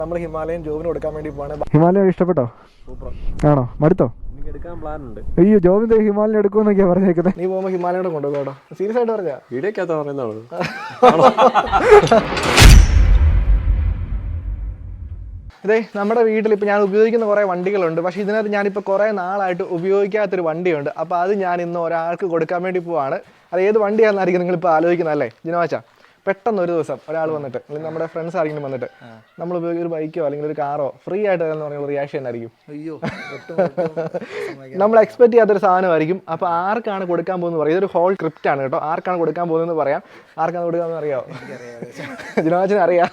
നമ്മൾ ഹിമാലയൻ ജോബിന് കൊടുക്കാൻ വേണ്ടി പോവാണ്. ഹിമാലയൻ ഇഷ്ടപ്പെട്ടോ? ആണോ? മടുത്തോ? അയ്യോ, ജോബിന്റെ ഹിമാലയൻ എടുക്കുമെന്നൊക്കെയാ പറഞ്ഞേക്കുന്നത്. നീ പോകുമ്പോ ഹിമാലയോടെ കൊണ്ടുപോകട്ടോ. സീരിയസ് ആയിട്ട് പറഞ്ഞാ? വീഡിയോക്കകത്ത് പറയുന്നതാണ്. അതെ, നമ്മുടെ വീട്ടിൽ ഇപ്പോൾ ഞാൻ ഉപയോഗിക്കുന്ന കുറേ വണ്ടികളുണ്ട്. പക്ഷേ ഇതിനകത്ത് ഞാനിപ്പോൾ കുറേ നാളായിട്ട് ഉപയോഗിക്കാത്തൊരു വണ്ടിയുണ്ട്. അപ്പോൾ അത് ഞാൻ ഇന്ന് ഒരാൾക്ക് കൊടുക്കാൻ വേണ്ടി പോവാണ്. അത് ഏത് വണ്ടിയാണെന്നായിരിക്കും നിങ്ങളിപ്പോൾ ആലോചിക്കുന്നതല്ലേ ജിനോച്ച? പെട്ടെന്ന് ഒരു ദിവസം ഒരാൾ വന്നിട്ട്, അല്ലെങ്കിൽ നമ്മുടെ ഫ്രണ്ട്സ് ആരെങ്കിലും വന്നിട്ട് നമ്മൾ ഉപയോഗിക്കുന്ന ഒരു ബൈക്കോ അല്ലെങ്കിൽ ഒരു കാറോ ഫ്രീ ആയിട്ട് എന്ന് പറഞ്ഞ റിയാക്ഷൻ എന്നായിരിക്കും. അയ്യോ, നമ്മൾ എക്സ്പെക്ട് ചെയ്യാത്തൊരു സാധനമായിരിക്കും. അപ്പോൾ ആർക്കാണ് കൊടുക്കാൻ പോകുന്നത് പറയാം. ഇതൊരു ഹോൾ സ്ക്രിപ്റ്റ് ആണ് കേട്ടോ. ആർക്കാണ് കൊടുക്കാൻ പോകുന്നതെന്ന് പറയാം. ആർക്കാണ് കൊടുക്കാമെന്ന് അറിയാമോ? ജിനോച്ചിന് അറിയാം.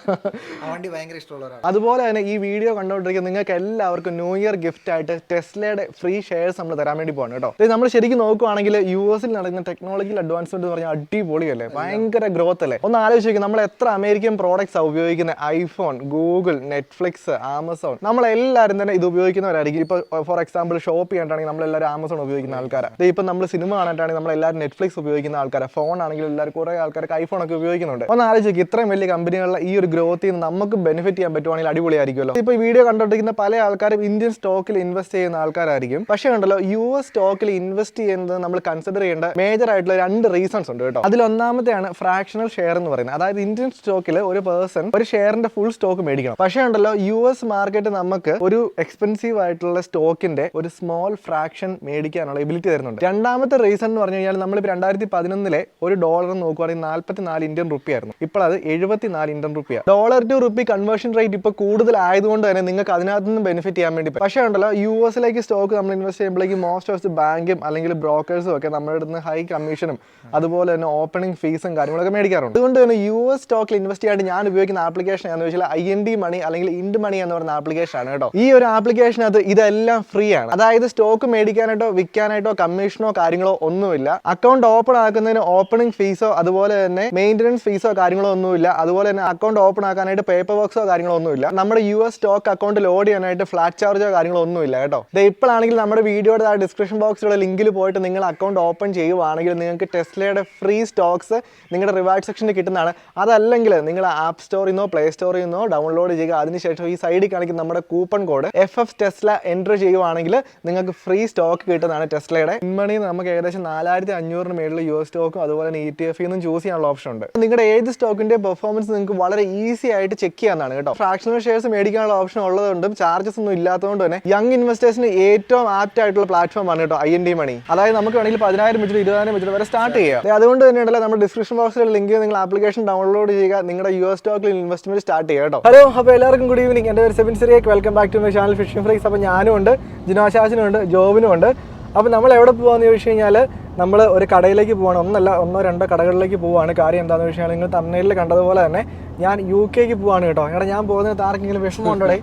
അതുപോലെ തന്നെ ഈ വീഡിയോ കണ്ടുകൊണ്ടിരിക്കുന്ന നിങ്ങൾക്ക് എല്ലാവർക്കും ന്യൂ ഇയർ ഗിഫ്റ്റ് ആയിട്ട് ടെസ്ലയുടെ ഫ്രീ ഷെയർസ് നമ്മൾ തരാൻ വേണ്ടി പോകണം കേട്ടോ. ഇത് നമ്മൾ ശരിക്കും നോക്കുവാണെങ്കിൽ US നടക്കുന്ന ടെക്നോളജിക്കൽ അഡ്വാൻസ്മെന്റ് എന്ന് പറഞ്ഞാൽ അടിപൊളിയല്ലേ, ഭയങ്കര ഗ്രോത്ത് അല്ലേ. ഒന്ന് ആലോചിക്കും, നമ്മൾ എത്ര അമേരിക്കൻ പ്രോഡക്ട്സ് ഉപയോഗിക്കുന്നത്. ഐഫോൺ, ഗൂഗിൾ, നെറ്റ്ഫ്ലിക്സ്, ആമസോൺ, നമ്മളെല്ലാവരും തന്നെ ഇത് ഉപയോഗിക്കുന്നവരായിരിക്കും. ഇപ്പോൾ ഫോർ എക്സാമ്പിൾ ഷോപ്പ് ചെയ്യാനാണെങ്കിൽ നമ്മളെല്ലാവരും ആമസോൺ ഉപയോഗിക്കുന്ന ആൾക്കാരാണ്. ഇപ്പം നമ്മൾ സിനിമ കാണാനാണെങ്കിൽ നമ്മളെല്ലാവരും നെറ്റ്ഫ്ലിക്സ് ഉപയോഗിക്കുന്ന ആൾക്കാരാണ്. ഫോൺ ആണെങ്കിലും എല്ലാവരും കുറേ ആൾക്കാർക്ക് ഐഫോൺ ഒക്കെ ഉപയോഗിക്കുന്നുണ്ട്. ഒന്ന് ആലോചിക്കും, ഇത്രയും വലിയ കമ്പനികളുടെ ഈ ഒരു ഗ്രോത്തിൽ നിന്ന് നമുക്ക് ബെനിഫിറ്റ് ചെയ്യാൻ പറ്റുവാണെങ്കിൽ അടിപൊളിയായിരിക്കുമല്ലോ. ഇപ്പോൾ ഈ വീഡിയോ കണ്ടുകൊണ്ടിരിക്കുന്ന പല ആൾക്കാരും ഇന്ത്യൻ സ്റ്റോക്കിൽ ഇൻവെസ്റ്റ് ചെയ്യുന്ന ആൾക്കാരായിരിക്കും. പക്ഷേ ഉണ്ടല്ലോ, US സ്റ്റോക്കിൽ ഇൻവെസ്റ്റ് ചെയ്യുന്നത് നമ്മൾ കൺസിഡർ ചെയ്യേണ്ട മേജർ ആയിട്ടുള്ള 2 റീസൺസ് ഉണ്ട് കേട്ടോ. അതിലൊന്നാമത്തെയാണ് ഫ്രാക്ഷണൽ ഷെയർ എന്ന് പറയുന്നത്. അതായത് ഇന്ത്യൻ സ്റ്റോക്കിൽ ഒരു പേഴ്സൺ ഒരു ഷെയറിന്റെ ഫുൾ സ്റ്റോക്ക് മേടിക്കണം. പക്ഷേ ഉണ്ടല്ലോ, US മാർക്കറ്റ് നമുക്ക് ഒരു എക്സ്പെൻസീവ് ആയിട്ടുള്ള സ്റ്റോക്കിന്റെ ഒരു സ്മോൾ ഫ്രാക്ഷൻ മേടിക്കാനുള്ള എബിലിറ്റി തരുന്നുണ്ട്. രണ്ടാമത്തെ റീസൺ എന്ന് പറഞ്ഞു കഴിഞ്ഞാൽ നമ്മളിപ്പോൾ 2011 ഒരു ഡോളർ നോക്കുവാണെങ്കിൽ 44 ഇന്ത്യൻ റുപ്പി ആയിരുന്നു. ഇപ്പോൾ അത് 74 ഇന്ത്യൻ റുപ്പിയാണ്. Dollar to rupee conversion rate ഇപ്പോൾ കൂടുതലായതുകൊണ്ട് തന്നെ നിങ്ങൾക്ക് അതിനകത്ത് നിന്ന് ബെനിഫിറ്റ് ചെയ്യാൻ വേണ്ടി പറ്റും. പക്ഷേ ഉണ്ടല്ലോ, US സ്റ്റോക്ക് നമ്മൾ ഇൻവെസ്റ്റ് ചെയ്യുമ്പോഴേക്കും മോസ്റ്റ് ഓഫ് ദി ബാങ്കും അല്ലെങ്കിൽ ബ്രോക്കേഴ്സും ഒക്കെ നമ്മുടെ അടുത്ത് ഹൈ കമ്മീഷനും അതുപോലെ തന്നെ ഓപ്പണിംഗ് ഫീസും കാര്യങ്ങളൊക്കെ മേടിക്കാറുണ്ട്. അതുകൊണ്ട് തന്നെ US സ്റ്റോക്കിൽ ഇൻവെസ്റ്റ് ചെയ്യാൻ ഞാൻ ഉപയോഗിക്കുന്ന ആപ്ലിക്കേഷൻ എന്ന് വെച്ചാൽ INDmoney അല്ലെങ്കിൽ INDmoney എന്ന് പറയുന്ന ആപ്ലിക്കേഷൻ ആണ് കേട്ടോ. ഈ ഒരു ആപ്ലിക്കേഷനകത്ത് ഇതെല്ലാം ഫ്രീ ആണ്. അതായത് സ്റ്റോക്ക് മേടിക്കാനായിട്ടോ വിൽക്കാനായിട്ടോ കമ്മീഷനോ കാര്യങ്ങളോ ഒന്നുമില്ല. അക്കൗണ്ട് ഓപ്പൺ ആക്കുന്നതിന് ഓപ്പണിംഗ് ഫീസോ അതുപോലെ തന്നെ മെയിൻ്റനൻസ് ഫീസോ കാര്യങ്ങളോ ഒന്നുമില്ല. അതുപോലെ തന്നെ അക്കൗണ്ട് ഓപ്പൺ ആക്കാനായിട്ട് പേപ്പർ വർക്ക്സോ കാര്യങ്ങളോ ഒന്നുമില്ല. നമ്മുടെ US സ്റ്റോക്ക് അക്കൗണ്ട് ലോഡ് ചെയ്യാനായിട്ട് ഫ്ലാറ്റ് ചാർജോ കാര്യങ്ങളോ ഒന്നുമില്ല കേട്ടോ. ഇപ്പോഴാണെങ്കിൽ നമ്മുടെ വീഡിയോയുടെ ആ ഡിസ്ക്രിപ്ഷൻ ബോക്സിലുള്ള ലിങ്കിൽ പോയിട്ട് നിങ്ങൾ അക്കൗണ്ട് ഓപ്പൺ ചെയ്യുവാണെങ്കിൽ നിങ്ങൾക്ക് ടെസ്ലയുടെ ഫ്രീ സ്റ്റോക്സ് നിങ്ങളുടെ റിവാർഡ് സെക്ഷനിൽ കിട്ടുന്നതാണ്. അതല്ലെങ്കിൽ നിങ്ങൾ ആപ്പ് സ്റ്റോറിൽ നിന്നോ പ്ലേ സ്റ്റോറിൽ നിന്നോ ഡൗൺലോഡ് ചെയ്യുക. അതിനുശേഷം ഈ സൈഡിൽ കാണിക്കുന്ന നമ്മുടെ coupon code FF Tesla enter ചെയ്യുവാണെങ്കിൽ നിങ്ങൾക്ക് ഫ്രീ സ്റ്റോക്ക് കിട്ടുന്നതാണ് ടെസ്ലയുടെ. ഇൻമണി നമുക്ക് ഏകദേശം 4500 മേളിൽ US സ്റ്റോക്കും അതുപോലെ തന്നെ ETF നിന്നും ചൂസ് ചെയ്യാനുള്ള ഓപ്ഷൻ ഉണ്ട്. നിങ്ങളുടെ ഏത് സ്റ്റോക്കിന്റെ പെർഫോമൻസ് നിങ്ങൾക്ക് വളരെ ഈസി ആയിട്ട് ചെക്ക് ചെയ്യാനാണ് കേട്ടോ. ഫ്രാക്ഷണൽ ഷെയർസ് മേടിക്കാനുള്ള ഓപ്ഷൻ ഉള്ളതുകൊണ്ടും ചാർജസ് ഒന്നും ഇല്ലാത്തതുകൊണ്ട് തന്നെ യങ് ഇൻവെസ്റ്റേഴ്സിന് ഏറ്റവും ആപ്റ്റ് ആയിട്ടുള്ള പ്ലാറ്റ്ഫോം ആണ് കേട്ടോ INDmoney. അതായത് നമുക്ക് വേണമെങ്കിൽ 10,000 വെച്ചിട്ട് 20,000 വെച്ചിട്ട് വരെ സ്റ്റാർട്ട് ചെയ്യാം. അതുകൊണ്ട് തന്നെയുണ്ടല്ലോ നമ്മുടെ ഡിസ്ക്രിപ്ഷൻ ബോക്സിലുള്ള ലിങ്ക് നിങ്ങൾ ആപ്ലിക്കേഷൻ ഡൗൺലോഡ് ചെയ്യുക, നിങ്ങളുടെ US സ്റ്റോക്കിൽ ഇൻവെസ്റ്റ്മെന്റ് സ്റ്റാർട്ട് ചെയ്യുക കേട്ടോ. ഹലോ, അപ്പോൾ എല്ലാവർക്കും ഗുഡ് ഈവനിങ്. എൻ്റെ പേര് Sebin Cyriac. Welcome back to my channel fishing freaks. അപ്പോൾ ഞാനും ഉണ്ട്, ജിനോശാസിനും ഉണ്ട്, ജോബിനും ഉണ്ട്. അപ്പോൾ നമ്മൾ എവിടെ പോകാമെന്ന് ചോദിച്ചു കഴിഞ്ഞാൽ നമ്മൾ ഒരു കടയിലേക്ക് പോവാണ്. ഒന്നോ രണ്ടോ കടകളിലേക്ക് പോവുകയാണ്. കാര്യം എന്താണെന്ന് വെച്ച് കഴിഞ്ഞാൽ നിങ്ങൾ തമിഴ്നാട്ടിൽ കണ്ടതുപോലെ തന്നെ ഞാൻ UK പോവാണ് കേട്ടോ. എടാ, ഞാൻ പോകുന്നത് ആർക്കെങ്കിലും വിഷമമുണ്ടോടെ?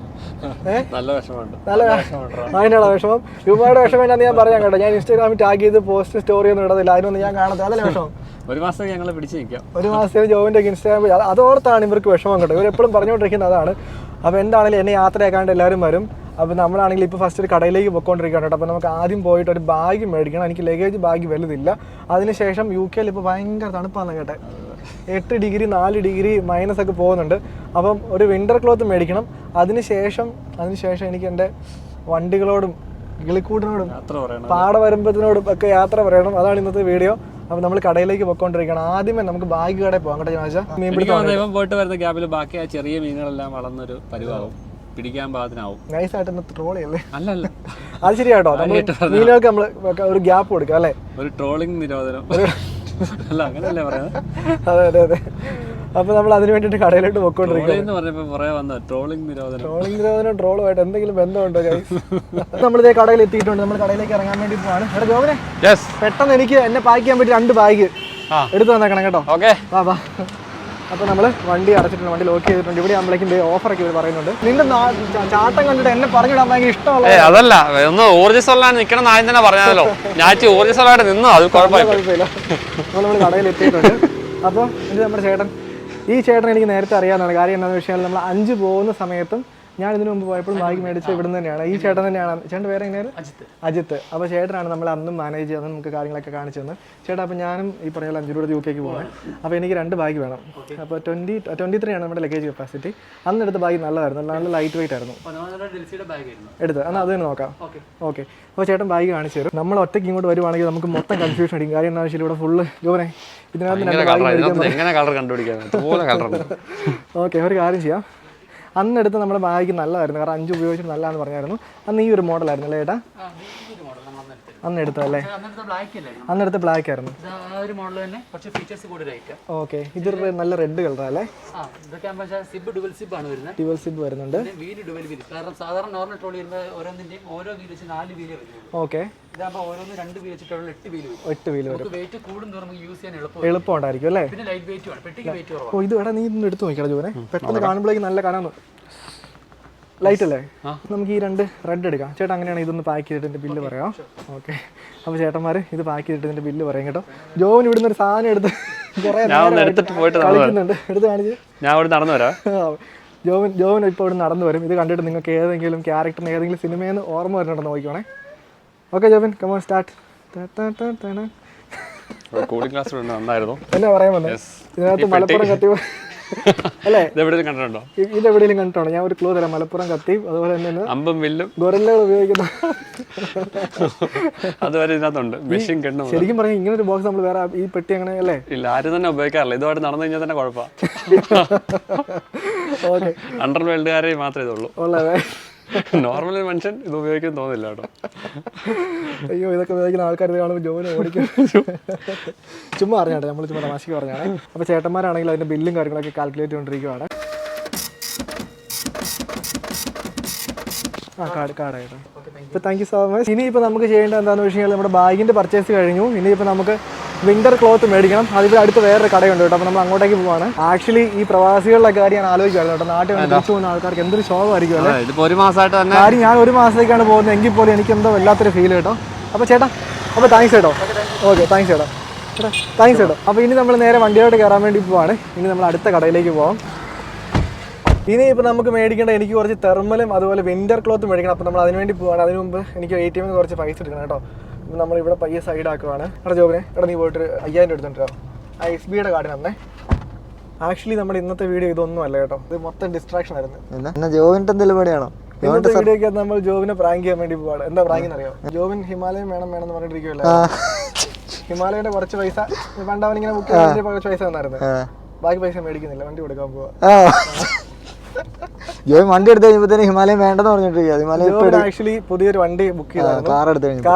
നല്ല വിഷമമുണ്ട്. അതിനുള്ള വിഷമം, രൂപയുടെ വിഷമം എന്നാന്ന് ഞാൻ പറയാം കേട്ടോ. ഞാൻ ഇൻസ്റ്റാഗ്രാമിൽ ടാഗ് ചെയ്ത് പോസ്റ്റ് സ്റ്റോറി ഒന്നും ഇടത്തില്ല. അതിനൊന്നും ഞാൻ കാണത്തില്ല. അതല്ല വിഷമം. ഒരു മാസം ഞങ്ങൾ പിടിച്ചു നിൽക്കാം. ഒരു മാസത്തേക്ക് ജോബിൻ്റെ ഇൻസ്റ്റാഗ്രാമിൽ അതോർത്താണ് ഇവർക്ക് വിഷമം കേട്ടോ. ഇവരെപ്പോഴും പറഞ്ഞുകൊണ്ടിരിക്കുന്നത് അതാണ്. അപ്പോൾ എന്താണെങ്കിലും എന്നെ യാത്രയാക്കാണ്ട് എല്ലാവരും വരും. അപ്പോൾ നമ്മളാണെങ്കിൽ ഇപ്പോൾ ഫസ്റ്റ് ഒരു കടയിലേക്ക് പോയിക്കൊണ്ടിരിക്കുകയാണ് കേട്ടോ. അപ്പോൾ നമുക്ക് ആദ്യം പോയിട്ട് ഒരു ബാഗ് മേടിക്കണം. എനിക്ക് ലഗേജ് ബാഗ് വലുതില്ല. അതിനുശേഷം UK ഇപ്പോൾ ഭയങ്കര തണുപ്പാണ് കേട്ടെ. 8 ഡിഗ്രി 4 ഡിഗ്രി മൈനസ് ഒക്കെ പോകുന്നുണ്ട്. അപ്പം ഒരു വിൻ്റർ ക്ലോത്ത് മേടിക്കണം. അതിനുശേഷം എനിക്ക് എൻ്റെ വണ്ടികളോടും കിളിക്കൂട്ടിനോടും പാടവരമ്പത്തിനോടും ഒക്കെ യാത്ര പറയണം. അതാണ് ഇന്നത്തെ വീഡിയോ. അപ്പോൾ നമ്മൾ കടയിലേക്ക് പോയിക്കൊണ്ടിരിക്കുകയാണ്. ആദ്യമേ നമുക്ക് ബാഗ് കടയിൽ പോകാം കേട്ടോ. മീൻ പിടിക്കാൻ പോയിട്ട് വരുന്ന ഗ്യാപ്പിൽ ബാക്കി ആ ചെറിയ മീനുകളെല്ലാം വളർന്നൊരു പരിവാകും, പിടിക്കാൻ പാകത്തിനാവും. നൈസായിട്ട് ട്രോളി അല്ലേ? അല്ല, അത് ശരിയാട്ടോ. മീനുകൾക്ക് നമ്മൾ ഒരു ഗ്യാപ്പ് കൊടുക്കാം അല്ലേ? ഒരു ട്രോളിംഗ് നിരോധനം അല്ല, അങ്ങനെയല്ലേ പറയുന്നത്? അതെ. അപ്പോൾ നമ്മൾ അതിന് വേണ്ടിയിട്ട് കടയിലോട്ട് പോയിക്കൊണ്ടിരിക്കുകയാണ്. ട്രോളിംഗ് നിരോധനം ട്രോളുമായിട്ട് എന്തെങ്കിലും ബന്ധമുണ്ടോ? നമ്മളിതേ കടയിൽ എത്തിയിട്ടുണ്ട്. നമ്മൾ കടയിലേക്ക് ഇറങ്ങാൻ വേണ്ടി പോവാണ്. എടാ ജോബിനെ, പെട്ടെന്ന് എനിക്ക് എന്നെ പാക്ക് ചെയ്യാൻ പറ്റി 2 ബാഗ് എടുത്തു തന്നേക്കണം കേട്ടോ. വാ. അപ്പോൾ നമ്മൾ വണ്ടി അടച്ചിട്ടുണ്ട്, വണ്ടി ലോക്ക് ചെയ്തിട്ടുണ്ട്. ഇവിടെ ആകുമ്പോഴേക്കും ഓഫറൊക്കെ ഇവർ പറയുന്നുണ്ട്. നിന്റെ ചാട്ടം കണ്ടിട്ട് എന്നെ പറഞ്ഞിടാൻ ഭയങ്കര ഇഷ്ടമുള്ള അതല്ല, ഒന്ന് ഊർജ്ജസ്വലാണ് നിൽക്കണം ആദ്യം തന്നെ പറഞ്ഞാലോ. ഞാൻ ഊർജ്ജസ്വലമായിട്ട് നിന്നു, അത് കുഴപ്പമില്ല. നമ്മൾ കടയിൽ എത്തിയിട്ടുണ്ട്. അപ്പോൾ ഇത് നമ്മുടെ ചേട്ടൻ. ഈ ചേട്ടൻ എനിക്ക് നേരത്തെ അറിയാവുന്നതാണ്. കാര്യം എന്താണെന്ന് വെച്ച് കഴിഞ്ഞാൽ നമ്മൾ 5 പോകുന്ന സമയത്തും ഞാൻ ഇതിനു മുമ്പ് പോയപ്പോഴും ബാഗ് മേടിച്ച് ഇവിടെ നിന്ന് തന്നെയാണ്. ഈ ചേട്ടൻ തന്നെയാണ്. ചേട്ടൻ പേര് എങ്ങനെയായിരുന്നു? അജിത്ത്. അപ്പോൾ ചേട്ടനാണ് നമ്മൾ അന്നും മാനേജ് ചെയ്യുന്നത്, നമുക്ക് കാര്യങ്ങളൊക്കെ കാണിച്ചു തന്നത്. ചേട്ടാ അപ്പോൾ ഞാനും ഈ പറഞ്ഞ 5 രൂപ UK പോകണം. അപ്പോൾ എനിക്ക് 2 ബാഗ് വേണം. അപ്പോൾ 23 ആണ് നമ്മുടെ ലഗേജ് കപ്പാസിറ്റി. അന്ന് എടുത്ത ബാഗ് നല്ലതായിരുന്നു, നല്ല ലൈറ്റ് വെയിറ്റ് ആയിരുന്നു എടുത്തത്. എന്നാൽ അത് തന്നെ നോക്കാം. ഓക്കെ. അപ്പോൾ ചേട്ടൻ ബാഗ് കാണിച്ചു തരും. നമ്മൾ ഒറ്റയ്ക്ക് ഇങ്ങോട്ട് വരുവാണെങ്കിൽ നമുക്ക് മൊത്തം കൺഫ്യൂഷൻ അടിക്കും. കാര്യം എന്താ വെച്ചാൽ ഇവിടെ ഫുള്ള് ജോനെ ഓക്കെ. ഒരു കാര്യം ചെയ്യാം, അന്നെടുത്ത് നമ്മുടെ ബാഗ് നല്ലതായിരുന്നു, കാരണം 5 ഉപയോഗിച്ചിട്ട് നല്ലതാണെന്ന് പറഞ്ഞായിരുന്നു. അന്ന് ഈ ഒരു മോഡലായിരുന്നു അല്ലേ ചേട്ടാ അന്ന് എടുത്തല്ലേ? അന്നെടുത്ത ബ്ലാക്ക് ആയിരുന്നു. ഓക്കെ. ഇതൊരു നല്ല റെഡ് കളർ അല്ലേ? ഡ്യുവൽ സിബ് വരുന്നുണ്ട്. ഓക്കെ. 8 വീല് വരും. എളുപ്പം ഉണ്ടായിരിക്കും അല്ലേ? ഓ ഇത് എടാ നീ ഇന്ന് എടുത്ത് നോക്കിയാ ജോനെ, പെട്ടെന്ന് കാണുമ്പോഴേക്ക് നല്ല കാണാൻ ലൈറ്റ് അല്ലേ? നമുക്ക് ഈ 2 റെഡ് എടുക്കാം. ചേട്ടാ അങ്ങനെയാണ് ഇതൊന്ന് പാക്ക് ചെയ്തിട്ട് ഇതിൻ്റെ ബില്ല് പറയാം. ഓക്കെ. അപ്പോൾ ചേട്ടന്മാർ ഇത് പാക്ക് ചെയ്തിട്ട് ഇതിൻ്റെ ബില്ല് പറയാം കേട്ടോ. ജോവൻ ഇവിടുന്ന് ഒരു സാധനം എടുത്ത് കുറേ കളിക്കുന്നുണ്ട്. എടുത്ത് കാണിച്ച് ഞാൻ ഇവിടെ നടന്നു വരാം. ജോവൻ ഇപ്പോൾ ഇവിടെ നടന്നു വരും. ഇത് കണ്ടിട്ട് നിങ്ങൾക്ക് ഏതെങ്കിലും ക്യാരക്ടറിന് ഏതെങ്കിലും സിനിമയിൽ നിന്ന് ഓർമ്മ വരുന്നുണ്ടെന്ന് നോക്കിക്കോണേ. Okay Jovan come on start. Cooling class നന്നായിരുന്നു. എന്നാ പറയാൻ വന്നേ? ഇതിനകത്ത് മലപ്പുറം കത്തി അല്ലേ? ഇതെവിടെയും കണ്ടിട്ടുണ്ടോ? ഇതെവിടെയെങ്കിലും കണ്ടിട്ടുണ്ടോ? ഞാൻ ഒരു ക്ലൂ തരാം. മലപ്പുറം കത്തിയും അതുപോലെ തന്നെ അമ്പും വില്ലും ഗൊറില്ലകൾ ഉപയോഗിക്കുന്ന അതുവരെ ഇതിനകത്തുണ്ട്. മെഷീൻ കെണ്ണും. ശരിക്കും പറഞ്ഞാൽ ഇങ്ങനെ ഒരു ബോക്സ് നമ്മൾ വേറെ ഈ പെട്ടി അങ്ങനെ അല്ലേ? ഇല്ല, ആരും തന്നെ ഉപയോഗിക്കാറില്ല. ഇതുമായിട്ട് നടന്നു കഴിഞ്ഞാൽ തന്നെ കുഴപ്പമാണ്. ഓക്കെ. അണ്ടർ വേൾഡുകാരെ മാത്രമേ ഇതുള്ളൂ. ഉള്ളതേ നോർമൽ മനുഷ്യൻ ഇത് ഉപയോഗിക്കാൻ തോന്നില്ല കേട്ടോ. അയ്യോ ഇതൊക്കെ ഉപയോഗിക്കുന്ന ആൾക്കാർ ഇത് കാണുമ്പോൾ ജോലി ഓടിക്കും. ചുമ്മാ അറിഞ്ഞാട്ടെ, നമ്മൾ ചുമ്മാ തമാശക്ക് പറഞ്ഞാണ്. അപ്പോൾ ചേട്ടന്മാരാണെങ്കിൽ അതിൻ്റെ ബില്ലും കാര്യങ്ങളൊക്കെ കാൽക്കുലേറ്റ് ചെയ്തുകൊണ്ടിരിക്കുകയാണ്. കാർഡായിട്ട് ഇപ്പോൾ താങ്ക് യു സോ മച്ച്. ഇനിയിപ്പോൾ നമുക്ക് ചെയ്യേണ്ടത് എന്താണെന്ന് വെച്ച് കഴിഞ്ഞാൽ നമ്മുടെ ബാഗിൻ്റെ പർച്ചേസ് കഴിഞ്ഞു. ഇനിയിപ്പോൾ നമുക്ക് വിൻ്റർ ക്ലോത്ത് മേടിക്കണം. അതിവിടെ അടുത്ത് വേറൊരു കടയുണ്ട് കേട്ടോ. അപ്പോൾ നമ്മൾ അങ്ങോട്ടേക്ക് പോവാണ്. ആക്ച്വലി ഈ പ്രവാസികളുടെ കാര്യം ഞാൻ ആലോചിക്കുകയാണ് കേട്ടോ. നാട്ടിൽ വന്ന് തിരിച്ചു പോകുന്ന ആൾക്കാർക്ക് എന്തൊരു ശോഭമായിരിക്കും അല്ലേ? കാര്യം ഞാൻ 1 മാസത്തേക്കാണ് പോകുന്നത്, എങ്കിൽ പോലും എനിക്ക് എന്തോ വല്ലാത്തൊരു ഫീൽ കേട്ടോ. അപ്പോൾ ചേട്ടാ, അപ്പോൾ താങ്ക്സ് കേട്ടോ. ഓക്കെ താങ്ക്സ് ചേട്ടാ. താങ്ക്സ് കേട്ടോ. അപ്പോൾ ഇനി നമ്മൾ നേരെ വണ്ടിയോട്ട് കയറാൻ വേണ്ടി പോവാണ്. ഇനി നമ്മൾ അടുത്ത കടയിലേക്ക് പോകാം. ഇനിയിപ്പോൾ നമുക്ക് മേടിക്കേണ്ട എനിക്ക് കുറച്ച് തെർമലും അതുപോലെ വിൻ്റർ ക്ലോത്ത് മേടിക്കണം. അപ്പോൾ നമ്മൾ അതിന് വേണ്ടി പോവാണ്. അതിന് മുമ്പ് എനിക്ക് ATM ന്ന് കുറച്ച് പൈസ എടുക്കണം കേട്ടോ. അപ്പോൾ നമ്മളിവിടെ പയ്യെ സൈഡാക്കുവാണ്. എടാ ജോബിനെ, എടാ നീ പോയിട്ട് 5000 എടുത്തിട്ടോ. ആ SBIയുടെ കാർഡിന് തന്നെ. ആക്ച്വലി നമ്മുടെ ഇന്നത്തെ വീഡിയോ ഇതൊന്നും അല്ല കേട്ടോ, ഇത് മൊത്തം ഡിസ്ട്രാക്ഷൻ ആയിരുന്നു. ജോവിന്റെ എന്തെങ്കിലും പണിയാണോ? ഇന്നത്തെ വീഡിയോ നമ്മൾ ജോബിനെ പ്രാങ്ക് ചെയ്യാൻ വേണ്ടി പോവാണ്. എന്താ പ്രാങ്ക് എന്നറിയോ? ജോബിൻ ഹിമാലയം വേണം എന്ന് പറഞ്ഞിട്ടിരിക്കുമല്ലോ. ഹിമാലയയുടെ കുറച്ച് പൈസ പണ്ട് അവനിങ്ങനെ ബുക്ക് ചെയ്യാൻ കുറച്ച് പൈസ തന്നായിരുന്നു. ബാക്കി പൈസ മേടിക്കുന്നില്ല, വണ്ടി കൊടുക്കാൻ പോവാ. ജോബിൻ വണ്ടി എടുത്ത് കഴിഞ്ഞപ്പോ ഹിമാലയം വേണ്ടെന്ന് പറഞ്ഞിട്ടിരിക്കുക. ആക്ച്വലി പുതിയൊരു വണ്ടി ബുക്ക് ചെയ്തായിരുന്നു, കാർ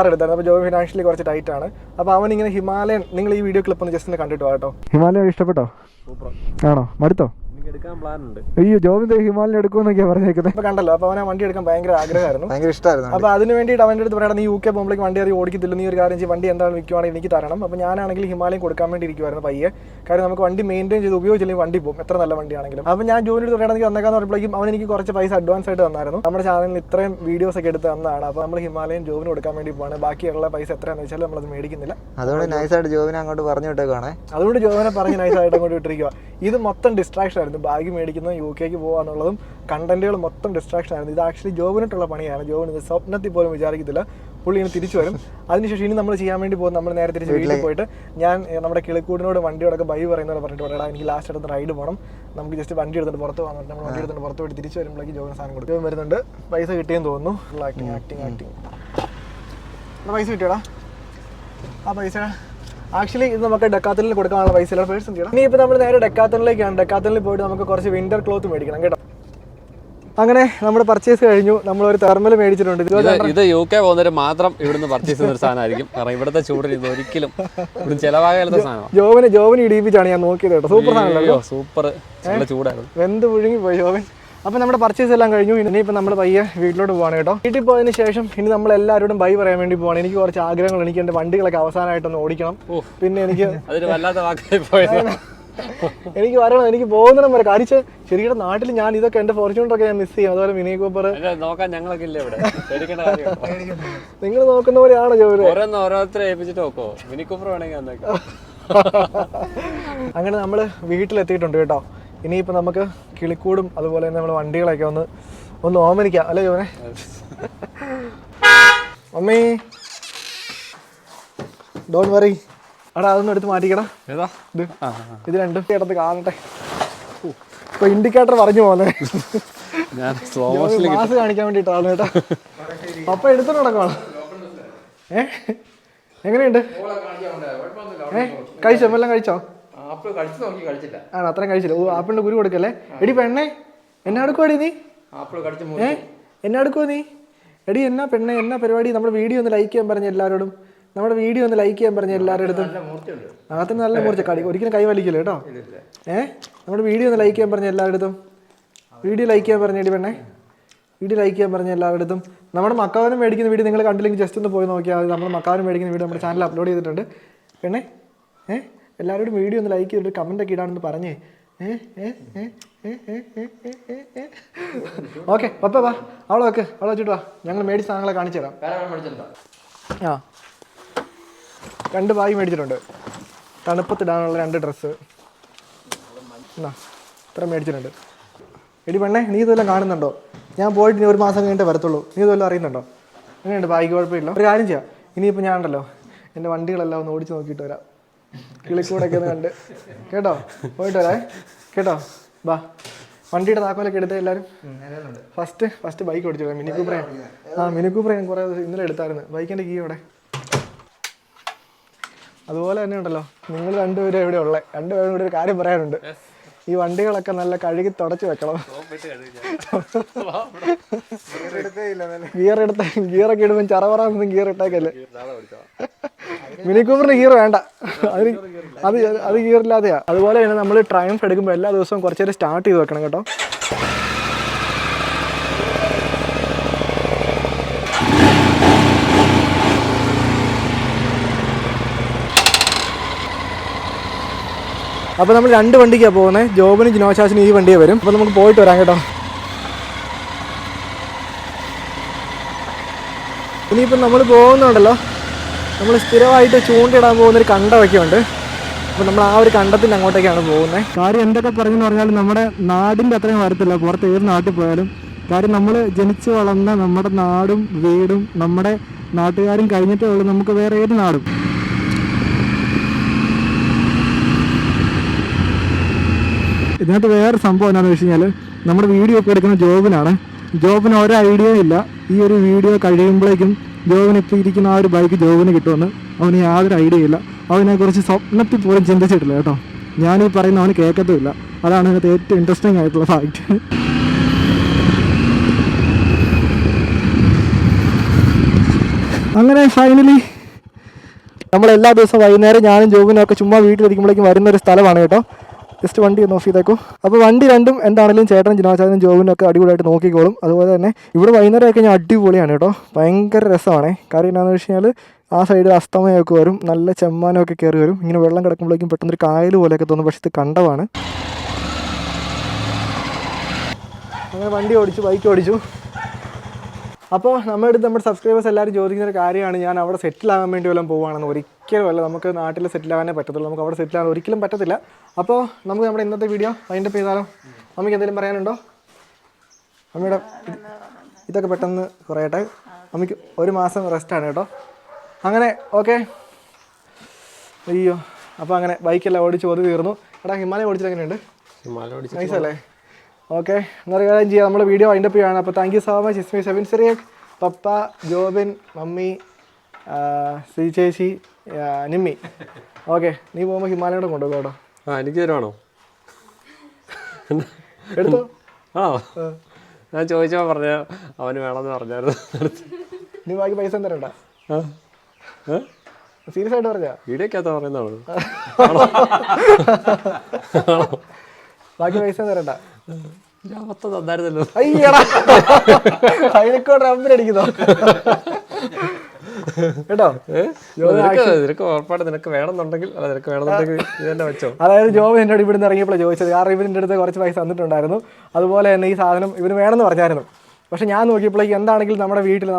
എടുത്തായിരുന്നു. അപ്പോൾ ജോബിൻ ഫിനാൻഷ്യലി കുറച്ച് ടൈറ്റ് ആണ്. അപ്പോൾ അവൻ ഇങ്ങനെ ഹിമാലയൻ, നിങ്ങൾ ഈ വീഡിയോ ക്ലിപ്പ് ഒന്ന് ജസ്റ്റ് ഒന്ന് കണ്ടിട്ട് കേട്ടോ. ഹിമാലയം ഇഷ്ടപ്പെട്ടോ? ആണോ? മടുത്തോ? അയ്യോ ജോബിൻ ഹിമാലയം എടുക്കുമെന്നൊക്കെയാ പറഞ്ഞേക്കുന്നത്. അപ്പോൾ കണ്ടല്ലോ, അപ്പോൾ അവനെ വണ്ടി എടുക്കാൻ ഭയങ്കര ആഗ്രഹമായിരുന്നു, ഭയങ്കര ഇഷ്ടമായിരുന്നു. അപ്പോൾ അതിന് വേണ്ടിയിട്ട് അവൻ്റെ അടുത്ത് പറയണം, നീ UK പോകുമ്പോഴേക്ക് വണ്ടി അത് ഓടിക്കത്തില്ല, നീ ഒരു കാര്യം ചെയ്യും, വണ്ടി എന്താണ് വിൽക്കുവാണെങ്കിൽ എനിക്ക് തരണം. അപ്പോൾ ഞാനാണെങ്കിൽ ഹിമാലയം കൊടുക്കാൻ വേണ്ടി ഇരിക്കുമായിരുന്നു പയ്യെ. കാര്യം നമുക്ക് വണ്ടി മെയിൻറ്റെയിൻ ചെയ്ത് ഉപയോഗിച്ചില്ലെങ്കിൽ വണ്ടി പോകും, എത്ര നല്ല വണ്ടിയാണെങ്കിലും. അപ്പോൾ ഞാൻ ജോബിൻ്റെ അടുത്ത് പറയണമെങ്കിൽ വന്നേക്കാന്ന് പറഞ്ഞപ്പോഴേക്കും അവൻ എനിക്ക് കുറച്ച് പൈസ അഡ്വാൻസ് ആയിട്ട് തന്നായിരുന്നു. നമ്മുടെ ചാനലിൽ ഇത്രയും വീഡിയോസ് ഒക്കെ എടുത്ത് തന്നതാണ്. അപ്പോൾ നമ്മൾ ഹിമാലയം ജോബിന് കൊടുക്കാൻ വേണ്ടി പോവാണ്. ബാക്കിയുള്ള പൈസ എത്രയാണെന്ന് വെച്ചാൽ നമ്മളത് മേടിക്കുന്നില്ല. അതുകൊണ്ട് നൈസായിട്ട് ജോബിനെ അങ്ങോട്ട് പറഞ്ഞു വിട്ടേക്കാണ്. അതുകൊണ്ട് ജോബിനെ പറഞ്ഞ് നൈസായിട്ട് അങ്ങോട്ട് വിട്ടിരിക്കുക. ഇത് മൊത്തം ഡിസ്ട്രാക്ഷൻ ആയിരുന്നു. ബാഗ് മേടിക്കുന്നത് UK പോകാന്നുള്ളതും കണ്ടന്റുകൾ മൊത്തം ഡിസ്ട്രാക്ഷൻ ആയിരുന്നു. ഇത് ആക്ച്വലി ജോബിനായിട്ടുള്ള പണിയാണ്. ജോബിന് ഇത് സ്വപ്നത്തിൽ പോലും വിചാരിക്കത്തില്ല. പുള്ളി ഇനി തിരിച്ചു വരും. അതിനുശേഷം ഇനി നമ്മൾ ചെയ്യാൻ വേണ്ടി പോകും, നമ്മൾ നേരെ തിരിച്ച് വീട്ടിൽ പോയിട്ട് ഞാൻ നമ്മുടെ കിളിക്കൂടിനോട് വണ്ടിയോടൊക്കെ ബൈ പറയുന്നവരെ പറഞ്ഞിട്ട് പറയാം, എനിക്ക് ലാസ്റ്റ് അടുത്ത് റൈഡ് പോകണം, നമുക്ക് ജസ്റ്റ് വണ്ടി എടുത്തിട്ട് പുറത്ത് പോകാൻ. നമ്മൾ വണ്ടി എടുത്തിട്ട് പുറത്ത് പോയിട്ട് തിരിച്ചു വരുമ്പോഴേക്ക് ജോബിന് സാധനം കൊടുക്കും. വരുന്നുണ്ട്, പൈസ കിട്ടിയെന്ന് തോന്നുന്നു. ആക്ടിങ് പൈസ കിട്ടിയടാ. ആ പൈസ ആക്ച്വലി ഇത് നമുക്ക് ഡെക്കാത്തലിൽ കൊടുക്കാനുള്ള പൈസ പേഴ്സൺ ചെയ്യണം. ഇനി ഇപ്പോൾ നമ്മൾ നേരെ ഡെക്കാത്തലിലേക്കാണ്. ഡെക്കാത്തലിൽ പോയിട്ട് നമുക്ക് കുറച്ച് വിൻ്റർ ക്ലോത്ത് മേടിക്കണം കേട്ടോ. അങ്ങനെ നമ്മുടെ പർച്ചേസ് കഴിഞ്ഞു. നമ്മളൊരു തെർമൽ മേടിച്ചിട്ടുണ്ട്. ഇത് UK പോകുന്നവർ മാത്രം ഇവിടുന്ന് പർച്ചേസ് ചെയ്യുന്ന ഒരു സാധനമായിരിക്കും. കാരണം ഇവിടുത്തെ ചൂടിൽ ഇത് ഒരിക്കലും ചിലവാകാത്ത സാധനമാണ്. ജോബിന് ഇടിപ്പിച്ചാണ് ഞാൻ നോക്കിയത് കേട്ടോ. സൂപ്പർ സാധനമല്ലോ, സൂപ്പർ ചൂടായിരുന്നു, വെന്ത് പുഴുങ്ങി പോയി ജോബിൻ. അപ്പോൾ നമ്മുടെ പർച്ചേസ് എല്ലാം കഴിഞ്ഞു. ഇനിയിപ്പോൾ നമ്മൾ പയ്യെ വീട്ടിലോട്ട് പോവാണ് കേട്ടോ. വീട്ടിൽ പോയതിന് ശേഷം ഇനി നമ്മൾ എല്ലാവരോടും ബൈ പറയാൻ വേണ്ടി പോവാണ്. എനിക്ക് കുറച്ച് ആഗ്രഹങ്ങൾ, എനിക്ക് എൻ്റെ വണ്ടികളൊക്കെ അവസാനമായിട്ടൊന്ന് ഓടിക്കണം. പിന്നെ എനിക്ക് എനിക്ക് വരണം, എനിക്ക് പോകുന്നിടം വരെ. കാണിച്ച് ശരിക്കും നാട്ടിൽ ഞാൻ ഇതൊക്കെ എൻ്റെ ഫോർച്യൂണറൊക്കെ ഞാൻ മിസ് ചെയ്യും. അതുപോലെ മിനി കൂപ്പർ നോക്കാൻ ഞങ്ങളൊക്കെ ഇല്ല ഇവിടെ. നിങ്ങൾ നോക്കുന്ന പോലെയാണോ ജോലി? ഓരോരുത്തരെ ഏൽപ്പിച്ചിട്ട് നോക്കോ, മിനി കൂപ്പർ വേണമെങ്കിൽ. അങ്ങനെ നമ്മൾ വീട്ടിലെത്തിയിട്ടുണ്ട് കേട്ടോ. ഇനിയിപ്പോൾ നമുക്ക് കിളിക്കൂടും അതുപോലെ തന്നെ നമ്മൾ വണ്ടികളൊക്കെ ഒന്ന് ഒന്ന് ഓമനിക്കാം അല്ലേ ജോനെ? അമ്മേ ഡോൺ വറി. എടാ അതൊന്നും എടുത്ത് മാറ്റിക്കടാ. ഇത് രണ്ടും കിടന്ന് കാണട്ടെ. ഇപ്പൊ ഇൻഡിക്കേറ്റർ പറഞ്ഞു പോന്നെ മാസ് കാണിക്കാൻ വേണ്ടിട്ടാണ് കേട്ടോ. പപ്പ എടുത്തിട്ട് നടക്കുവാണ്. എങ്ങനെയുണ്ട്? കഴിച്ചോ? എല്ലാം കഴിച്ചോ? ആണോ? അത്രയും കഴിച്ചില്ല. ഓ ആപ്പിളിന്റെ കുരു കൊടുക്കല്ലേ. എടി പെണ്ണേ എന്നാ എടുക്കുവാടി നീ? എന്നാ എടുക്കുവോ നീ? എടി എന്നാ പെണ്ണെ എന്നാ പരിപാടി? നമ്മുടെ വീഡിയോ ഒന്ന് ലൈക്ക് ചെയ്യാൻ പറഞ്ഞ എല്ലാവരോടും. നമ്മുടെ വീഡിയോ ഒന്ന് ലൈക്ക് ചെയ്യാൻ പറഞ്ഞ എല്ലാവരുടെ അടുത്തും. അകത്തിന് നല്ല മൂർച്ച കടി ഒരിക്കലും കൈ വലിക്കില്ല കേട്ടോ. നമ്മുടെ വീഡിയോ ഒന്ന് ലൈക്ക് ചെയ്യാൻ പറഞ്ഞ എല്ലാവരുടെ അടുത്തും. വീഡിയോ ലൈക്ക് ചെയ്യാൻ പറഞ്ഞേടി പെണ്ണെ. വീഡിയോ ലൈക്ക് ചെയ്യാൻ പറഞ്ഞ എല്ലാവരുടെ അടുത്തും. നമ്മുടെ മക്കാവനും മേടിക്കുന്ന വീഡിയോ നിങ്ങൾ കണ്ടില്ലെങ്കിൽ ജസ്റ്റ് ഒന്ന് പോയി നോക്കിയാൽ മതി. നമ്മുടെ മക്കാവനും മേടിക്കുന്ന വീഡിയോ നമ്മുടെ ചാനൽ അപ്ലോഡ് ചെയ്തിട്ടുണ്ട് പെണ്ണെ. എല്ലാവരോടും വീഡിയോ ഒന്ന് ലൈക്ക് ചെയ്തിട്ട് കമൻ്റൊക്കെ ഇടാണെന്ന് പറഞ്ഞേ. ഓക്കെ പപ്പ വാ, അവളെ വെക്ക്, അവളെ വെച്ചിട്ട് വാ. ഞങ്ങൾ മേടിച്ച സാധനങ്ങളെ കാണിച്ചു തരാം. ആ 2 ബാഗ് മേടിച്ചിട്ടുണ്ട്. തണുപ്പത്തിടാനുള്ള 2 ഡ്രസ്സ് എന്നാ ഇത്ര മേടിച്ചിട്ടുണ്ട്. എടി പെണ്ണേ നീ ഇതെല്ലാം കാണുന്നുണ്ടോ? ഞാൻ പോയിട്ട് ഇനി 1 മാസം കഴിഞ്ഞിട്ടേ വരത്തുള്ളൂ. നീ ഇതെല്ലാം അറിയുന്നുണ്ടോ? അങ്ങനെയുണ്ട്. ബാഗ് കുഴപ്പമില്ല. ഒരു കാര്യം ചെയ്യാം, ഇനിയിപ്പോൾ ഞാൻ ഉണ്ടല്ലോ എൻ്റെ വണ്ടികളെല്ലാം ഒന്ന് ഓടിച്ച് നോക്കിയിട്ട് വരാം. കിളിക്കൂടൊക്കെ ഒന്ന് കണ്ട് കേട്ടോ. പോയിട്ട് വരാം കേട്ടോ. ബാ വണ്ടിയുടെ താക്കോലൊക്കെ എടുത്ത് എല്ലാവരും. ഫസ്റ്റ് ബൈക്ക് ഓടിച്ചു വരാം. Mini Cooper. മിനി കൂപ്പർ ഞാൻ കുറേ ഇന്നലെ എടുത്തായിരുന്നു. ബൈക്കിൻ്റെ കീ അവിടെ. അതുപോലെ തന്നെ ഉണ്ടല്ലോ നിങ്ങൾ 2 പേരും എവിടെ ഉള്ളത്? 2 പേരും കൂടി ഒരു കാര്യം പറയാനുണ്ട്. ഈ വണ്ടികളൊക്കെ നല്ല കഴുകി തുടച്ച് വെക്കണം. ഗിയറൊക്കെ ഇടുമ്പോൾ ചറവറാന്നൊന്നും ഗിയർ ഇട്ടേക്കല്ലേ. മിനി കൂപ്പറിന് ഗിയർ വേണ്ട, അത് ഗിയറില്ലാതെയാ. അതുപോലെ തന്നെ നമ്മൾ ട്രയംഫ് എടുക്കുമ്പോൾ എല്ലാ ദിവസവും കുറച്ച് നേരം സ്റ്റാർട്ട് ചെയ്ത് വെക്കണം കേട്ടോ. അപ്പോൾ നമ്മൾ 2 വണ്ടിക്കാണ് പോകുന്നത്. ജോബിനും ജിനോശാസിനും ഈ വണ്ടിയെ വരും. അപ്പോൾ നമുക്ക് പോയിട്ട് വരാം കേട്ടോ. ഇനിയിപ്പം നമ്മൾ പോകുന്നുണ്ടല്ലോ, നമ്മൾ സ്ഥിരമായിട്ട് ചൂണ്ടിടാൻ പോകുന്നൊരു കണ്ടമൊക്കെ ഉണ്ട്. അപ്പോൾ നമ്മൾ ആ ഒരു കണ്ടത്തിൻ്റെ അങ്ങോട്ടേക്കാണ് പോകുന്നത്. കാര്യം എന്തൊക്കെ പറഞ്ഞെന്ന് പറഞ്ഞാൽ നമ്മുടെ നാടിൻ്റെ അത്രയും വരത്തില്ല പുറത്ത് ഏത് നാട്ടിൽ പോയാലും. കാര്യം നമ്മൾ ജനിച്ചു വളർന്ന നമ്മുടെ നാടും വീടും നമ്മുടെ നാട്ടുകാരും കഴിഞ്ഞിട്ടേ ഉള്ളൂ നമുക്ക് വേറെ ഏത് നാടും. ഇതിനകത്ത് വേറെ സംഭവം എന്താണെന്ന് വെച്ച് കഴിഞ്ഞാൽ നമ്മുടെ വീഡിയോ ഒക്കെ എടുക്കുന്ന ജോബിനാണ്. ജോബിന് ഒരു ഐഡിയ ഇല്ല ഈ ഒരു വീഡിയോ കഴിയുമ്പോഴേക്കും ജോബിന് ഇപ്പോൾ ഇരിക്കുന്ന ആ ഒരു ബൈക്ക് ജോബിന് കിട്ടുമെന്ന് അവന് യാതൊരു ഐഡിയ ഇല്ല. അവനെക്കുറിച്ച് സ്വപ്നത്തിൽ പോലും ചിന്തിച്ചിട്ടില്ല കേട്ടോ. ഞാനീ പറയുന്ന അവന് കേൾക്കത്തുമില്ല. അതാണ് ഇതിനകത്ത് ഏറ്റവും ഇൻട്രസ്റ്റിംഗ് ആയിട്ടുള്ള ഫാക്റ്റ്. അങ്ങനെ ഫൈനലി നമ്മളെല്ലാ ദിവസവും വൈകുന്നേരം ഞാനും ജോബിനും ഒക്കെ ചുമ്മാ വീട്ടിലിരിക്കുമ്പോഴേക്കും വരുന്നൊരു സ്ഥലമാണ് കേട്ടോ. ജസ്റ്റ് വണ്ടി ഒന്ന് ഓഫ് ചെയ്തേക്കോ. അപ്പോൾ വണ്ടി രണ്ടും എന്താണെങ്കിലും ചേട്ടനും ജിനോചാനും ജോബിനും ഒക്കെ അടിപൊളിയായിട്ട് നോക്കിക്കോളും. അതുപോലെ തന്നെ ഇവിടെ വൈകുന്നേരമൊക്കെ ഞാൻ അടിപൊളിയാണ് കേട്ടോ. ഭയങ്കര രസമാണ്. കാര്യം എന്താണെന്ന് വെച്ച് കഴിഞ്ഞാൽ ആ സൈഡ് അസ്തമയമൊക്കെ വരും, നല്ല ചെമ്മാനമൊക്കെ കയറി വരും. ഇങ്ങനെ വെള്ളം കിടക്കുമ്പോഴേക്കും പെട്ടെന്നൊരു കായൽ പോലെയൊക്കെ തോന്നും. പക്ഷേ ഇത് കണ്ടമാണ്. അങ്ങനെ വണ്ടി ഓടിച്ചു, ബൈക്ക് ഓടിച്ചു. അപ്പോൾ നമ്മുടെ സബ്സ്ക്രൈബേഴ്സ് എല്ലാവരും ചോദിക്കുന്നൊരു കാര്യമാണ്, ഞാൻ അവിടെ സെറ്റിലാകാൻ വേണ്ടി വല്ലതും പോവുകയാണെന്ന്. ഒരിക്കലും അല്ല, നമുക്ക് നാട്ടിൽ സെറ്റിലാകാനേ പറ്റത്തുള്ളൂ. നമുക്ക് അവിടെ സെറ്റിലാകാൻ ഒരിക്കലും പറ്റത്തില്ല. അപ്പോൾ നമുക്ക് നമ്മുടെ ഇന്നത്തെ വീഡിയോ വൈൻഡപ്പ് ചെയ്താലോ? അമ്മയ്ക്ക് എന്തെങ്കിലും പറയാനുണ്ടോ? അമ്മയുടെ ഇതൊക്കെ പെട്ടെന്ന് കുറയട്ടെ. അമ്മയ്ക്ക് 1 മാസം റെസ്റ്റാണ് കേട്ടോ. അങ്ങനെ ഓക്കെ. അയ്യോ, അപ്പോൾ അങ്ങനെ ബൈക്കെല്ലാം ഓടിച്ച് ഒതു തീർന്നു. എടാ ഹിമാലയം ഓടിച്ചിട്ട് എങ്ങനെയുണ്ട്? നൈസല്ലേ? ഓക്കെ, എന്നൊരു കാര്യം ചെയ്യാം, നമ്മൾ വീഡിയോ വൈൻഡപ്പ് ചെയ്യുകയാണ്. അപ്പോൾ thank you so much. Ismi Sevin Cyriac, papa, Jobin, mummy, ശ്രീ ചേച്ചി, നിമ്മി. ഓക്കെ, നീ പോകുമ്പോൾ ഹിമാലയോടെ കൊണ്ടുപോകും കേട്ടോ. എനിക്ക് തരുവാണോ? എടുത്തോ. ആണോ? ഞാൻ ചോദിച്ചപ്പോൾ പറഞ്ഞ അവന് വേണമെന്ന് പറഞ്ഞായിരുന്നു. നീ ബാക്കി പൈസ തരണ്ട. സീരിയസ് ആയിട്ട് പറഞ്ഞാ? വീഡിയോക്കകത്ത് പറയുന്നതാണോ? ബാക്കി പൈസ തരണ്ട. മൊത്തം തന്നായിരുന്നല്ലോ. അയ്യടാ, അതിനെക്കൂടെ റബ്ബിനടിക്കുന്നോ കേട്ടോ. നിനക്ക് ഉറപ്പായിട്ട് നിനക്ക് വേണമെന്നുണ്ടെങ്കിൽ ഇത് തന്നെ വെച്ചോ. അതായത് ജോബ് എന്നോട് ഇവിടുന്ന് ഇറങ്ങിയപ്പോഴാണ് ചോദിച്ചത്. കാരണം ഇവരിൻ്റെ അടുത്ത് കുറച്ച് പൈസ തന്നിട്ടുണ്ടായിരുന്നു. അതുപോലെ തന്നെ ഈ സാധനം ഇവന് വേണമെന്ന് പറഞ്ഞായിരുന്നു. പക്ഷേ ഞാൻ നോക്കിയപ്പോഴേക്കും എന്താണെങ്കിലും നമ്മുടെ വീട്ടിൽ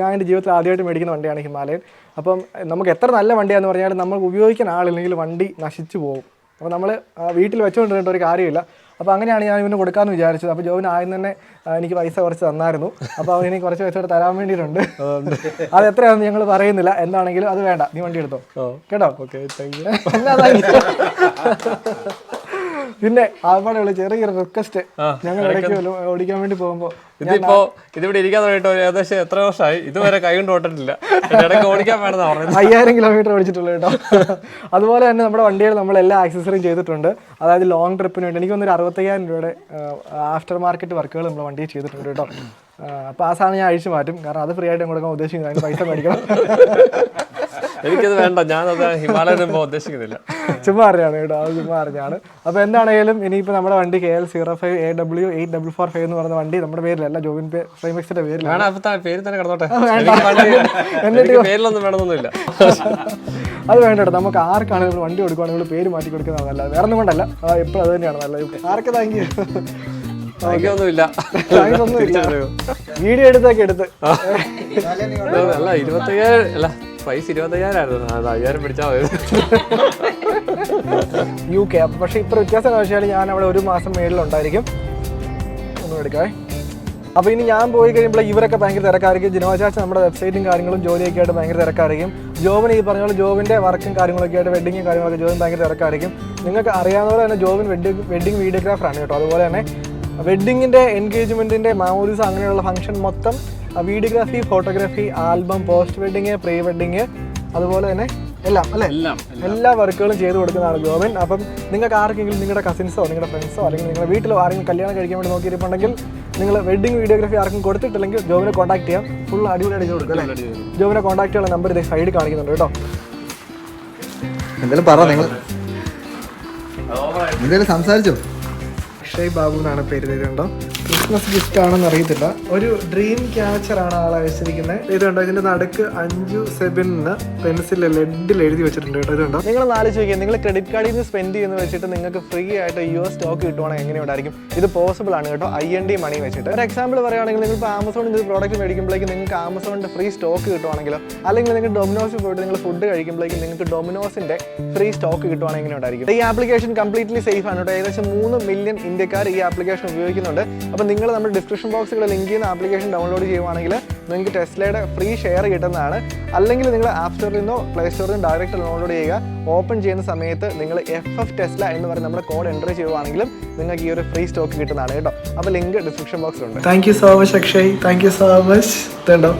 ഞാൻ എൻ്റെ ജീവിതത്തിൽ ആദ്യമായിട്ട് മേടിക്കുന്ന വണ്ടിയാണ് ഹിമാലയൻ. അപ്പം നമുക്ക് എത്ര നല്ല വണ്ടിയാണെന്ന് പറഞ്ഞാൽ നമ്മൾ ഉപയോഗിക്കാൻ ആളില്ലെങ്കിൽ വണ്ടി നശിച്ചു പോകും. അപ്പോൾ നമ്മൾ വീട്ടിൽ വെച്ചുകൊണ്ടിരുന്നിട്ട് ഒരു കാര്യമില്ല. അപ്പോൾ അങ്ങനെയാണ് ഞാൻ ഇവന് കൊടുക്കാമെന്ന് വിചാരിച്ചത്. അപ്പോൾ ജോബിന് ആദ്യം തന്നെ എനിക്ക് പൈസ കുറച്ച് തന്നായിരുന്നു. അപ്പോൾ അവന് കുറച്ച് പൈസ തരാൻ വേണ്ടിയിട്ടുണ്ട്. അത് എത്രയാണെന്ന് ഞങ്ങൾ പറയുന്നില്ല. എന്താണെങ്കിലും അത് വേണ്ട, നീ വണ്ടി എടുത്തോ കേട്ടോ. Okay, thank you. പിന്നെ അവിടെ ചെറിയൊരു റിക്വസ്റ്റ്, ഞങ്ങൾ ഇടയ്ക്ക് ഓടിക്കാൻ വേണ്ടി പോകുമ്പോൾ ഇതിവിടെ ഇരിക്കാൻ തുടങ്ങിയിട്ട് ഏകദേശം എത്ര വർഷമായി ഇതുവരെ കൈ കൊണ്ട് ഓട്ടിട്ടില്ല. ഇടയ്ക്ക് ഓടിക്കാൻ വേണമെന്ന് പറഞ്ഞത് 5000 കിലോമീറ്റർ ഓടിച്ചിട്ടുള്ളൂ കേട്ടോ. അതുപോലെ തന്നെ നമ്മുടെ വണ്ടിയിൽ നമ്മൾ എല്ലാ ആക്സസറിയും ചെയ്തിട്ടുണ്ട്. അതായത് ലോങ് ട്രിപ്പിന് വേണ്ടി എനിക്ക് തോന്നുന്നു 65,000 രൂപയുടെ ആഫ്റ്റർ മാർക്കറ്റ് വർക്കുകൾ നമ്മൾ വണ്ടിയിൽ ചെയ്തിട്ടുണ്ട് കേട്ടോ. അപ്പോൾ ആ സാധനം ഞാൻ അഴിച്ചു മാറ്റും, കാരണം അത് ഫ്രീ ആയിട്ട് കൊടുക്കാൻ ഉദ്ദേശിക്കുന്നത്, അതിന് പൈസ മേടിക്കണം. എനിക്കത് വേണ്ട, ഞാനത് ഹിമാലയൻ ഉദ്ദേശിക്കുന്നില്ല. ചുമ്മാ അറിയാണ് കേട്ടോ, അത് ചുമ്മാ അറിഞ്ഞാണ്. അപ്പോൾ എന്താണെങ്കിലും ഇനിയിപ്പോൾ നമ്മുടെ വണ്ടി KL05AW855 എന്ന് പറയുന്ന വണ്ടി നമ്മുടെ പേരിലല്ല, ജോബിൻ ഫ്രെയിമെക്സിന്റെ പേരിലാണ്. പേര് തന്നെ കിടന്നോട്ടെ, എന്നിട്ട് പേരിലൊന്നും വേണമെന്നൊന്നുമില്ല. അത് വേണ്ട കേട്ടോ, നമുക്ക് ആർക്കാണെങ്കിലും വണ്ടി കൊടുക്കുകയാണെങ്കിൽ പേര് മാറ്റി കൊടുക്കുന്നത് നല്ലത്, വേറെ ഒന്നും കൊണ്ടല്ല, എപ്പോഴും അത് തന്നെയാണ് നല്ലത്. ആർക്ക് താങ്ക് യു. ഒന്നുമില്ല, വീഡിയോ എടുത്തൊക്കെ എടുത്ത് അല്ല 25,000 അല്ല പൈസ 25,000 ആയിരുന്നു, 5,000 പിടിച്ചാൽ മതി. UK. പക്ഷെ ഇപ്പൊ വ്യത്യാസം വെച്ചാൽ ഞാൻ അവിടെ ഒരു മാസം മേളിലുണ്ടായിരിക്കും. ഒന്നും എടുക്കാവേ. അപ്പോൾ ഇനി ഞാൻ പോയി കഴിയുമ്പോൾ ഇവരൊക്കെ ഭയങ്കര തിരക്കായിരിക്കും. ജിനോചാച്ച നമ്മുടെ വെബ്സൈറ്റും കാര്യങ്ങളും ജോലിയൊക്കെ ആയിട്ട് ഭയങ്കര തിരക്കായിരിക്കും. ജോബിന് ഈ പറഞ്ഞ പോലെ ജോബിൻ്റെ വർക്കും കാര്യങ്ങളൊക്കെ ആയിട്ട് വെഡിങ്ങും കാര്യങ്ങളൊക്കെ ജോബിൻ ഭയങ്കര തിരക്കായിരിക്കും. നിങ്ങൾക്ക് അറിയാവുന്ന പോലെ തന്നെ ജോബിൻ വെഡിങ് വീഡിയോഗ്രാഫറാണ് കേട്ടോ. അതുപോലെ തന്നെ വെഡിങ്ങിൻ്റെ എൻഗേജ്മെൻറ്റിൻ്റെ മാമോദിസം അങ്ങനെയുള്ള ഫംഗ്ഷൻ മൊത്തം videography, photography, album, post wedding, pre wedding, അതുപോലെ തന്നെ എല്ലാം അല്ലേ, എല്ലാ വർക്കുകളും ചെയ്ത് കൊടുക്കുന്നതാണ് ജോബിൻ. അപ്പം നിങ്ങൾക്ക് ആർക്കെങ്കിലും നിങ്ങളുടെ കസിൻസോ നിങ്ങളുടെ ഫ്രണ്ട്സോ അല്ലെങ്കിൽ നിങ്ങളുടെ വീട്ടിലോ ആരെങ്കിലും കല്യാണം കഴിക്കാൻ വേണ്ടി നോക്കിയിട്ടുണ്ടെങ്കിൽ നിങ്ങൾ വെഡിങ് വീഡിയോഗ്രാഫി ആർക്കും കൊടുത്തിട്ടില്ലെങ്കിൽ ജോബിനെ കോൺടാക്ട് ചെയ്യാം. ഫുൾ അടിപൊളിയായിട്ട് ചെയ്ത് കൊടുക്കും അല്ലേ. ജോബിനെ കോൺടാക്ട് ചെയ്യാനുള്ള നമ്പർ ഇതേ സൈഡിൽ കാണിക്കുന്നുണ്ട് കേട്ടോ. എന്തായാലും പറ, നിങ്ങൾ എന്തായാലും സംസാരിച്ചോ. അക്ഷയ് ബാബു എന്നാണ് പേര്. തരുന്നുണ്ടോ, ക്രിസ്മസ് ഗിഫ്റ്റ് ആണെന്ന് അറിയത്തില്ല. ഒരു ഡ്രീം ക്യാച്ചർ ആണ് ആൾ അയച്ചിരിക്കുന്നത്. ഇതുണ്ടോ, ഇതിന്റെ നടുക്ക് 5 സെബിൻ പെൻസിൽ ലെഡിൽ എഴുതി വെച്ചിട്ടുണ്ട് കേട്ടോ. ഇതുണ്ടോ, നിങ്ങൾ ആലോചിച്ച് നോക്കിയാൽ നിങ്ങൾ ക്രെഡിറ്റ് കാർഡിൽ നിന്ന് സ്പെൻഡ് ചെയ്യുന്ന വെച്ചിട്ട് നിങ്ങൾക്ക് ഫ്രീ ആയിട്ട് US സ്റ്റോക്ക് കിട്ടുവാണെങ്കിൽ എങ്ങനെ ഉണ്ടായിരിക്കും. ഇത് പോസിബിൾ ആണ് കേട്ടോ, INDmoney വെച്ചിട്ട്. ഒരു എക്സാമ്പിൾ പറയുകയാണെങ്കിൽ നിങ്ങൾ ഇപ്പോൾ ആമസോണിൽ ഒരു പ്രോഡക്റ്റ് മേടിക്കുമ്പോഴേക്കും നിങ്ങൾക്ക് ആമസോണിന്റെ ഫ്രീ സ്റ്റോക്ക് കിട്ടുവാണെങ്കിലോ, അല്ലെങ്കിൽ നിങ്ങൾ ഡൊമിനോസിൽ പോയിട്ട് നിങ്ങൾ ഫുഡ് കഴിക്കുമ്പോഴേക്കും നിങ്ങൾക്ക് ഡൊമിനോസിന്റെ ഫ്രീ സ്റ്റോക്ക് കിട്ടുവാണെങ്കിൽ എങ്ങനെ ഉണ്ടായിരിക്കും. ഈ ആപ്ലിക്കേഷൻ കംപ്ലീറ്റ്ലി സേഫ് ആണ് കേട്ടോ. ഏകദേശം 3 മില്യൺ ഇന്ത്യക്കാർ ഈ ആപ്ലിക്കേഷൻ ഉപയോഗിക്കുന്നുണ്ട്. അപ്പോൾ നിങ്ങൾ നമ്മുടെ ഡിസ്ക്രിപ്ഷൻ ബോക്സുകൾ ലിങ്ക് ചെയ്യുന്ന ആപ്ലിക്കേഷൻ ഡൗൺലോഡ് ചെയ്യുവാണെങ്കിൽ നിങ്ങൾക്ക് ടെസ്ലയുടെ ഫ്രീ ഷെയർ കിട്ടുന്നതാണ്. അല്ലെങ്കിൽ നിങ്ങൾ ആപ്പ് സ്റ്റോറിൽ നിന്നോ പ്ലേ സ്റ്റോറിൽ നിന്നോ ഡയറക്റ്റ് ഡൗൺലോഡ് ചെയ്യുക. ഓപ്പൺ ചെയ്യുന്ന സമയത്ത് നിങ്ങൾ FF ടെസ്ല എന്ന് പറയുന്ന നമ്മുടെ കോഡ് എൻ്റർ ചെയ്യുവാണെങ്കിലും നിങ്ങൾക്ക് ഈ ഒരു ഫ്രീ സ്റ്റോക്ക് കിട്ടുന്നതാണ് കേട്ടോ. അപ്പോൾ ലിങ്ക് ഡിസ്ക്രിപ്ഷൻ ബോക്സിലുണ്ട്. Thank you so much Akshay, thank you so much. ഇതുണ്ടോ.